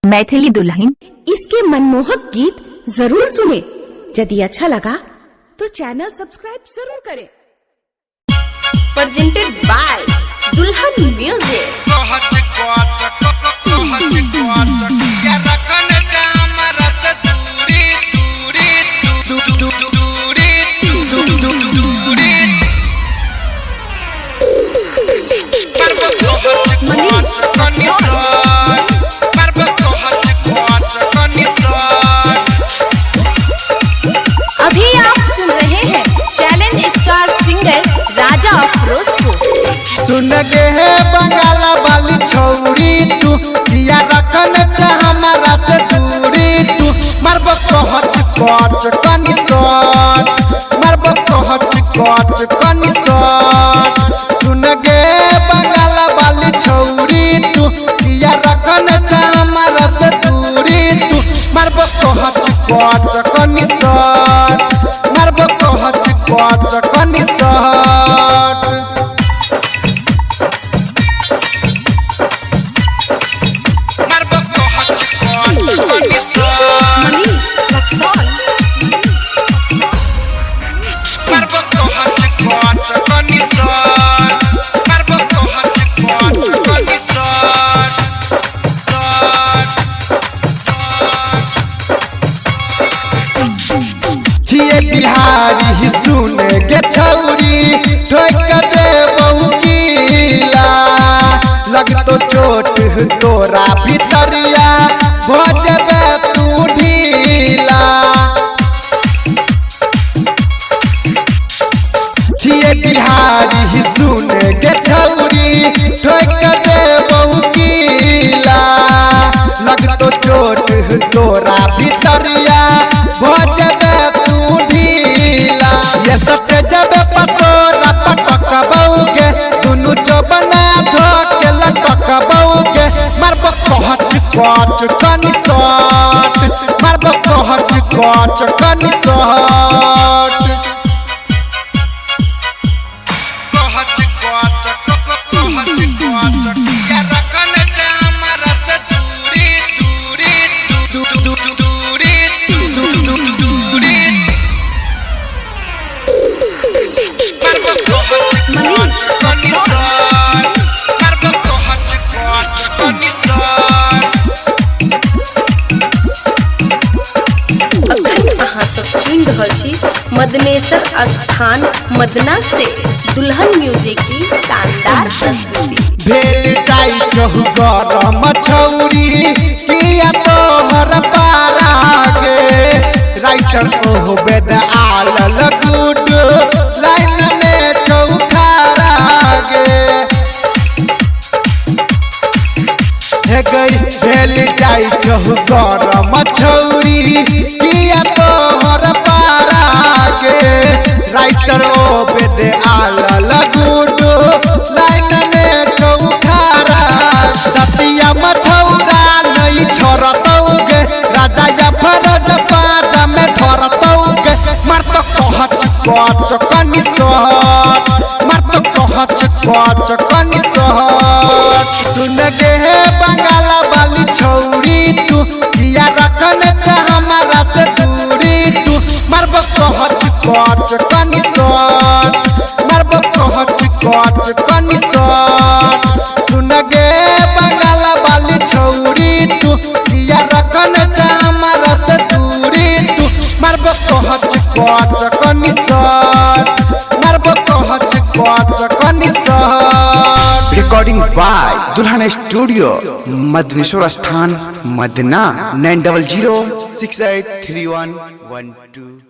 मैथिली दुल्हन। इसके मनमोहक गीत जरूर सुने। यदि अच्छा लगा तो चैनल सब्सक्राइब जरूर करें। प्रेजेंटेड बाय दुल्हन म्यूजिक। अभी आप सुन रहे हैं चैलेंज स्टार सिंगर राजा अफरोज को। सुन गे है बंगाला वाली छौरी तू किया रखन चाह हमारा से दूरी तू मरब कहत कट कनी सट मरब कहत कट कनी सट। सुन गे बंगाला वाली छौरी तू किया रखन चाह हमारा से दूरी तू मरब कहत कट कनी सट मरब कहत कट कनी सट। बिहारी ही सुने गे छौरी ठोक दे बहु कीला लग तो चोट तोरा भीतरिया भजबे तू ढीला। छिए बिहारी ही सुने गे छौरी ठोक दे बहु कीला लग तो चोट तोरा भीतरिया भजबे तू ढीला। ये सब जब पतोरा पटक बउगे दुनु चौबना धोके लटक बउगे मरब कहत कट कनी सट मरब कहत कट कनी सट। मदनेश्वर स्थान मदना से दुल्हन म्यूजिक की शानदार प्रस्तुति। भेल जाई चहु गरम छौरी किया तोहर पारा गे राइटर ओह बेद आलल गुड लाइन में चौखारा गे हे गई भेल जाई चहु गरम छौरी किया तोहर पारा गे राइटर ओ बेद आलल गुड लाइन में चौखारा। सतिया मछौरा नहीं छोड़तौगे राजा या फरज पाजा में धरतौगे मर्द कहत कट कनी सट मर्द कहत कट कनी सट। सुन गे है बंगाला वाली छौरी तू किया रखन चाह हमारा से दूरी तू मरब कहत कट कनी सट मरब कहत कट कनी सट। सुन गे बंगाला वाली छौरी तू किया रखन चाह हमारा से दूरी तू मरब कहत कट कनी सट मरब कहत कट कनी सट। रिकॉर्डिंग बाय दुल्हन स्टूडियो मदनेश्वर स्थान मदना 9006833112।